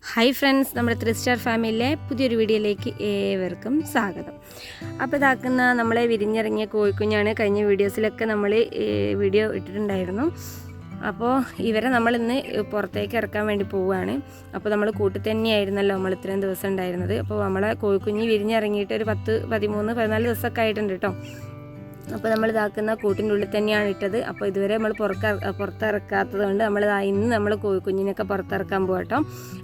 Hi friends, നമ്മുടെ 3 star ഫാമിലിയിലെ പുതിയൊരു വീഡിയോയിലേക്ക് ഏവർക്കും സ്വാഗതം. അപ്പോൾ ഇതാക്കുന്ന നമ്മളെ വിരിഞ്ഞിറങ്ങിയ കോഴിക്കുഞ്ഞാണ്. കഴിഞ്ഞ വീഡിയോസിലൊക്കെ നമ്മൾ വീഡിയോ ഇട്ടിട്ടുണ്ടായിരുന്നു. അപ്പോൾ ഇവരെ നമ്മളിന്ന് പുറത്തേക്ക് ഇറക്കാൻ വേണ്ടി പോവുകയാണ്. അപ്പോൾ നമ്മൾ കൂട്ടിൽ തന്നെയായിരുന്നല്ലോ നമ്മൾ ഇത്രയും ദിവസം ഉണ്ടായിരുന്നത്. അപ്പോൾ നമ്മളെ കോഴിക്കുഞ്ഞ് വിരിഞ്ഞിറങ്ങിയിട്ട് ഒരു 10, 13, 14 ദിവസമൊക്കെ ആയിട്ടുണ്ട് കേട്ടോ. അപ്പോൾ നമ്മൾ ഇതാക്കുന്ന കൂട്ടിൻ്റെ ഉള്ളിൽ തന്നെയാണ് ഇട്ടത്. അപ്പോൾ ഇതുവരെ നമ്മൾ പുറത്തിറക്കാത്തത് കൊണ്ട് ഇന്ന് നമ്മൾ കോഴിക്കുഞ്ഞിനൊക്കെ പുറത്തിറക്കാൻ പോകട്ടോ.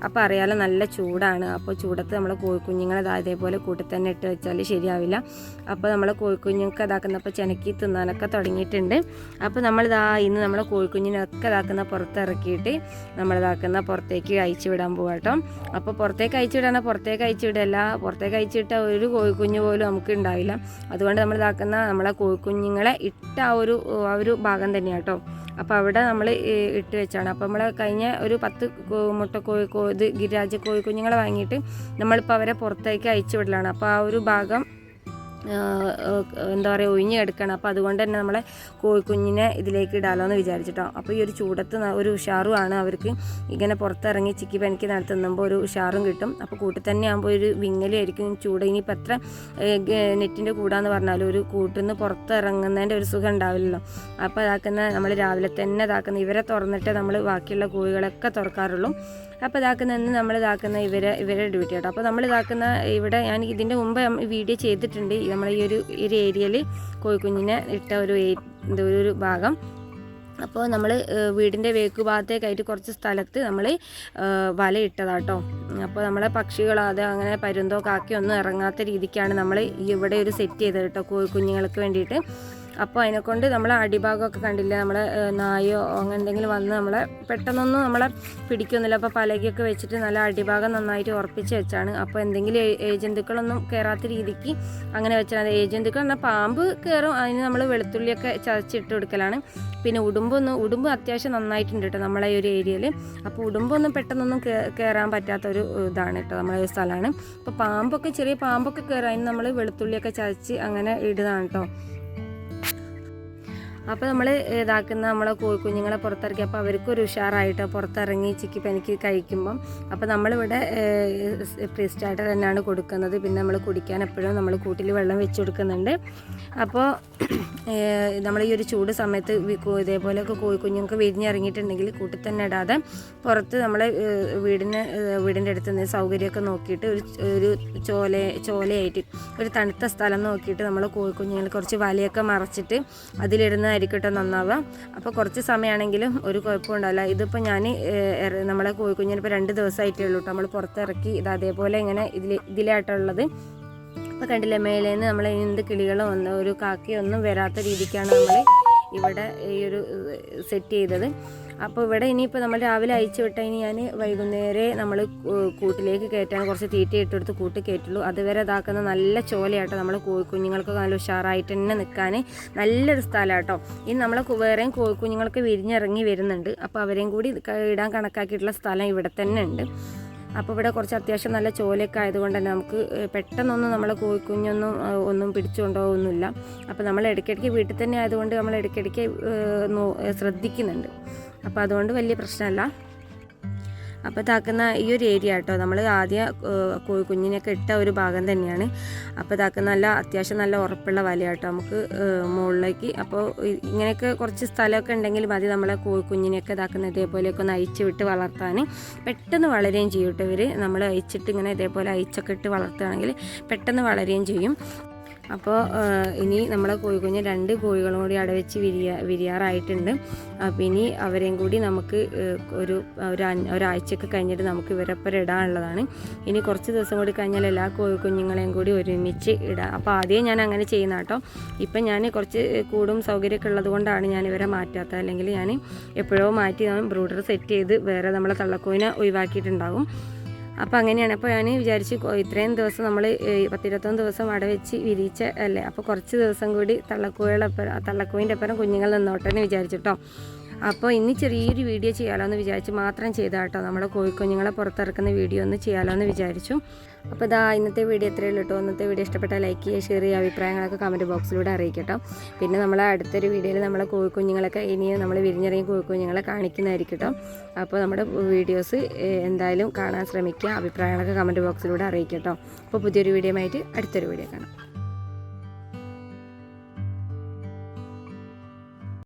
അപ്പോൾ അറിയാലോ നല്ല ചൂടാണ്. അപ്പോൾ ചൂടത്ത് നമ്മൾ കോഴിക്കുഞ്ഞുങ്ങളെ ഇതേപോലെ കൂട്ടിൽ തന്നെ ഇട്ട് വെച്ചാൽ ശരിയാവില്ല. അപ്പോൾ നമ്മൾ കോഴിക്കുഞ്ഞുങ്ങൾക്ക് ഇതാക്കുന്നപ്പോൾ ചെനക്കി തിന്നാനൊക്കെ തുടങ്ങിയിട്ടുണ്ട്. അപ്പോൾ ഇന്ന് നമ്മളെ കോഴിക്കുഞ്ഞിനൊക്കെ പുറത്തിറക്കിയിട്ട് നമ്മളിതാക്കുന്ന പുറത്തേക്ക് അയച്ചു വിടാൻ പോകട്ടോ. അപ്പോൾ പുറത്തേക്ക് അയച്ചു വിടല്ല, പുറത്തേക്ക് അയച്ചിട്ട ഒരു കോഴിക്കുഞ്ഞ് പോലും നമുക്ക് ഉണ്ടാവില്ല. അതുകൊണ്ട് നമ്മളെ കോഴിക്കുഞ്ഞുങ്ങളെ ഇട്ട ആ ഒരു ഭാഗം തന്നെയാണ് കേട്ടോ. അപ്പോൾ അവിടെ നമ്മൾ ഇട്ട് വെച്ചാണ്. അപ്പോൾ നമ്മൾ കഴിഞ്ഞ ഒരു 10 മുട്ട ഗിരിരാജ കോഴിക്കുഞ്ഞുങ്ങളെ വാങ്ങിയിട്ട് നമ്മളിപ്പോൾ അവരെ പുറത്തേക്ക് അയച്ചു വിടലാണ്. അപ്പോൾ ആ ഒരു ഭാഗം എന്താ പറയുക ഒഴിഞ്ഞ് കിടക്കണം. അപ്പോൾ അതുകൊണ്ട് തന്നെ നമ്മളെ കോഴിക്കുഞ്ഞിനെ ഇതിലേക്ക് ഇടാലോ എന്ന് വിചാരിച്ചിട്ടോ. അപ്പോൾ ഈ ഒരു ചൂടത്ത് ഒരു ഉഷാറുമാണ് അവർക്ക്. ഇങ്ങനെ പുറത്തിറങ്ങി ചിക്കി പനിക്ക് നടത്തുമ്പോൾ ഒരു ഉഷാറും കിട്ടും. അപ്പോൾ കൂട്ടിൽ തന്നെ ആകുമ്പോൾ ഒരു വിങ്ങലായിരിക്കും ചൂട്. ഇനിയിപ്പോൾ എത്ര നെറ്റിൻ്റെ കൂടാന്ന് പറഞ്ഞാലും ഒരു കൂട്ടിൽ നിന്ന് പുറത്തിറങ്ങുന്നതിൻ്റെ ഒരു സുഖം ഉണ്ടാവില്ലല്ലോ. അപ്പോൾ നമ്മൾ രാവിലെ തന്നെ ഇവരെ തുറന്നിട്ട് നമ്മൾ ബാക്കിയുള്ള കോഴികളൊക്കെ തുറക്കാറുള്ളൂ. അപ്പോൾ നമ്മൾ ഇവരെ ഡ്യൂട്ടി കേട്ടോ. അപ്പോൾ നമ്മൾ ഇവിടെ ഞാൻ ഇതിൻ്റെ മുമ്പ് വീഡിയോ ചെയ്തിട്ടുണ്ട്. നമ്മളെ ഈ ഒരു ഏരിയയിൽ കോഴിക്കുഞ്ഞിനെ ഇട്ട ഒരു ഭാഗം. അപ്പോൾ നമ്മൾ വീടിൻ്റെ വേക്ക് ഭാഗത്തേക്കായിട്ട് കുറച്ച് സ്ഥലത്ത് നമ്മൾ വല ഇട്ടതാട്ടോ. അപ്പോൾ നമ്മളെ പക്ഷികളോ അങ്ങനെ പരുന്തോ കാക്കയോ ഒന്നും ഇറങ്ങാത്ത രീതിക്കാണ് നമ്മൾ ഇവിടെ ഒരു സെറ്റ് ചെയ്തത് കേട്ടോ കോഴിക്കുഞ്ഞുങ്ങൾക്ക് വേണ്ടിയിട്ട്. അപ്പോൾ അതിനെക്കൊണ്ട് നമ്മളെ അടിഭാഗമൊക്കെ കണ്ടില്ല, നമ്മളെ നായോ അങ്ങനെ എന്തെങ്കിലും വന്ന് നമ്മളെ പെട്ടെന്നൊന്നും നമ്മളെ പിടിക്കുന്നില്ല. അപ്പോൾ പലകയൊക്കെ വെച്ചിട്ട് നല്ല അടിഭാഗം നന്നായിട്ട് ഉറപ്പിച്ച് വെച്ചാണ്. അപ്പോൾ എന്തെങ്കിലും ഏജന്തുക്കളൊന്നും കയറാത്ത രീതിക്ക് അങ്ങനെ വെച്ചാൽ ഏജന്തുക്കൾ എന്നാൽ പാമ്പ് കയറും. അതിന് നമ്മൾ വെളുത്തുള്ളിയൊക്കെ ചതച്ചിട്ട് കൊടുക്കലാണ്. പിന്നെ ഉടുമ്പ് അത്യാവശ്യം നന്നായിട്ടുണ്ട് കേട്ടോ നമ്മളെ ഈ ഒരു ഏരിയയിൽ. അപ്പോൾ ഉടുമ്പൊന്നും പെട്ടെന്നൊന്നും കയറാൻ പറ്റാത്തൊരു ഇതാണ് കേട്ടോ നമ്മളെ ഒരു സ്ഥലമാണ്. അപ്പോൾ ചെറിയ പാമ്പൊക്കെ കയറാൻ അതിന് നമ്മൾ വെളുത്തുള്ളിയൊക്കെ ചതച്ച് അങ്ങനെ ഇടുന്നതാണ് കേട്ടോ. അപ്പോൾ നമ്മൾ നമ്മളെ കോഴിക്കുഞ്ഞുങ്ങളെ പുറത്തിറക്കി. അപ്പോൾ അവർക്കൊരു ഉഷാറായിട്ട് പുറത്തിറങ്ങി ചിക്കി പനിക്ക് കഴിക്കുമ്പം. അപ്പോൾ നമ്മളിവിടെ പ്രീ സ്റ്റാർട്ടർ തന്നെയാണ് കൊടുക്കുന്നത്. പിന്നെ നമ്മൾ കുടിക്കാൻ എപ്പോഴും നമ്മൾ കൂട്ടിൽ വെള്ളം വെച്ച് കൊടുക്കുന്നുണ്ട്. അപ്പോൾ നമ്മൾ ഈ ഒരു ചൂട് സമയത്ത് ഇതേപോലെയൊക്കെ കോഴിക്കുഞ്ഞുങ്ങൾക്ക് വിരിഞ്ഞിറങ്ങിയിട്ടുണ്ടെങ്കിൽ കൂട്ടിൽ തന്നെ ഇടാതെ പുറത്ത് നമ്മളെ വീടിൻ്റെ അടുത്ത് നിന്ന് സൗകര്യമൊക്കെ നോക്കിയിട്ട് ഒരു ചോലയായിട്ട് ഒരു തണുത്ത സ്ഥലം നോക്കിയിട്ട് നമ്മൾ കോഴിക്കുഞ്ഞുങ്ങൾ കുറച്ച് വലയൊക്കെ മറച്ചിട്ട് അതിലിടുന്നതായിരിക്കട്ടെ നന്നാവുക. അപ്പോൾ കുറച്ച് സമയമാണെങ്കിലും ഒരു കുഴപ്പമുണ്ടാവില്ല. ഇതിപ്പോൾ ഞാൻ നമ്മളെ കോഴിക്കുഞ്ഞിനിപ്പോൾ 2 ദിവസമായിട്ടേ ഉള്ളൂ കേട്ടോ നമ്മൾ പുറത്തിറക്കി. അതേപോലെ ഇങ്ങനെ ഇതിലായിട്ടുള്ളത്. അപ്പോൾ കണ്ടില്ലേ, മേലേന്ന് നമ്മൾ എന്ത് കിളികളോ ഒരു കാക്കയൊന്നും വരാത്ത രീതിക്കാണ് നമ്മൾ ഇവിടെ ഈ ഒരു സെറ്റ് ചെയ്തത്. അപ്പോൾ ഇവിടെ ഇനിയിപ്പോൾ നമ്മൾ രാവിലെ അയച്ചു വിട്ടാൽ ഇനി ഞാൻ വൈകുന്നേരം നമ്മൾ കൂട്ടിലേക്ക് കയറ്റാൻ കുറച്ച് തീറ്റ ഇട്ടെടുത്ത് കൂട്ട് കയറ്റുള്ളൂ. അതുവരെ നല്ല ചോലയാട്ടോ. നമ്മൾ കോഴിക്കുഞ്ഞുങ്ങൾക്ക് നല്ല ഉഷാറായിട്ട് തന്നെ നിൽക്കാൻ നല്ലൊരു സ്ഥലമാട്ടോ. ഇനി നമ്മളെ വേറെയും കോഴിക്കുഞ്ഞുങ്ങൾക്ക് വിരിഞ്ഞിറങ്ങി വരുന്നുണ്ട്. അപ്പോൾ അവരെയും കൂടി ഇടാൻ കണക്കാക്കിയിട്ടുള്ള സ്ഥലം ഇവിടെ തന്നെ ഉണ്ട്. അപ്പോൾ ഇവിടെ കുറച്ച് അത്യാവശ്യം നല്ല ചോലയൊക്കെ ആയതുകൊണ്ട് തന്നെ നമുക്ക് പെട്ടെന്നൊന്നും നമ്മളെ കോഴിക്കുഞ്ഞൊന്നും പിടിച്ചുകൊണ്ടുപോകുന്നില്ല. അപ്പോൾ നമ്മൾ ഇടയ്ക്കിടയ്ക്ക് വീട്ടിൽ തന്നെ ആയതുകൊണ്ട് നമ്മൾ ഇടയ്ക്കിടയ്ക്ക് ശ്രദ്ധിക്കുന്നുണ്ട്. അപ്പോൾ അതുകൊണ്ട് വലിയ പ്രശ്നമല്ല. അപ്പോൾ ഈ ഒരു ഏരിയ കേട്ടോ നമ്മൾ ആദ്യം കോഴിക്കുഞ്ഞിനൊക്കെ ഇട്ട ഒരു ഭാഗം തന്നെയാണ്. അപ്പോൾ അത്യാവശ്യം നല്ല ഉറപ്പുള്ള വലയാട്ടോ നമുക്ക് മുകളിലേക്ക്. അപ്പോൾ ഇങ്ങനെയൊക്കെ കുറച്ച് സ്ഥലമൊക്കെ ഉണ്ടെങ്കിൽ മതി നമ്മളെ കോഴിക്കുഞ്ഞിനെയൊക്കെ ഇതേപോലെയൊക്കെ ഒന്ന് അയച്ചു വിട്ട് വളർത്താൻ. പെട്ടെന്ന് വളരുകയും ചെയ്യും കേട്ടോ ഇവർ. നമ്മൾ അയച്ചിട്ട് ഇങ്ങനെ ഇതേപോലെ അയച്ചൊക്കെ ഇട്ട് വളർത്തുകയാണെങ്കിൽ പെട്ടെന്ന് വളരുകയും ചെയ്യും. അപ്പോൾ ഇനി നമ്മളെ കോഴിക്കുഞ്ഞ് 2 കോഴികളും കൂടി അടവെച്ച് വിരിയാറായിട്ടുണ്ട്. അപ്പോൾ ഇനി അവരെയും കൂടി നമുക്ക് ഒരാഴ്ചയൊക്കെ കഴിഞ്ഞിട്ട് നമുക്ക് ഇവരൊപ്പം ഇടാനുള്ളതാണ്. ഇനി കുറച്ച് ദിവസം കൂടി കഴിഞ്ഞാൽ എല്ലാ കോഴിക്കുഞ്ഞുങ്ങളെയും കൂടി ഒരുമിച്ച് ഇടാം. അപ്പോൾ ആദ്യം ഞാൻ അങ്ങനെ ചെയ്യുന്ന കേട്ടോ. ഇപ്പം ഞാൻ കുറച്ച് കൂടും സൗകര്യമൊക്കെ ഉള്ളത് കൊണ്ടാണ് ഞാൻ ഇവരെ മാറ്റാത്തത്. അല്ലെങ്കിൽ ഞാൻ എപ്പോഴോ മാറ്റി ബ്രൂഡർ സെറ്റ് ചെയ്ത് വേറെ നമ്മളെ തള്ളക്കോയിനെ ഒഴിവാക്കിയിട്ടുണ്ടാകും. അപ്പോൾ അങ്ങനെയാണ്. അപ്പോൾ ഞാൻ വിചാരിച്ചു ഇത്രയും ദിവസം നമ്മൾ 10-21 ദിവസം അടവെച്ച് വിരിയിച്ച അല്ലേ, അപ്പോൾ കുറച്ച് ദിവസം കൂടി തള്ളക്കോയിൻ്റെ ഒപ്പം കുഞ്ഞുങ്ങൾ നിന്നോട്ടെ എന്ന് വിചാരിച്ചിട്ടോ. അപ്പോൾ ഇനി ചെറിയൊരു വീഡിയോ ചെയ്യാമല്ലോ എന്ന് വിചാരിച്ച് മാത്രം ചെയ്താൽ കേട്ടോ. നമ്മുടെ കോഴിക്കുഞ്ഞുങ്ങളെ പുറത്തിറക്കുന്ന വീഡിയോ ഒന്ന് ചെയ്യാമല്ലോ എന്ന് വിചാരിച്ചു. അപ്പോൾ ഇതാ ഇന്നത്തെ വീഡിയോ എത്രയേ ഉള്ളൂ കേട്ടോ. ഇന്നത്തെ വീഡിയോ ഇഷ്ടപ്പെട്ടാൽ ലൈക്ക് ചെയ്യുക, ഷെയർ ചെയ്യുക, അഭിപ്രായങ്ങളൊക്കെ കമൻറ്റ് ബോക്സിലൂടെ അറിയിക്കട്ടോ. പിന്നെ നമ്മളെ അടുത്തൊരു വീഡിയോയിൽ നമ്മളെ കോഴിക്കുഞ്ഞുങ്ങളൊക്കെ ഇനിയും നമ്മൾ വിരിഞ്ഞിറങ്ങിയ കോഴിക്കുഞ്ഞുങ്ങളെ കാണിക്കുന്നതായിരിക്കും കേട്ടോ. അപ്പോൾ നമ്മുടെ വീഡിയോസ് എന്തായാലും കാണാൻ ശ്രമിക്കുക, അഭിപ്രായങ്ങളൊക്കെ കമൻറ്റ് ബോക്സിലൂടെ അറിയിക്കട്ടോ. അപ്പോൾ പുതിയൊരു വീഡിയോ ആയിട്ട് അടുത്തൊരു വീഡിയോ കാണാം.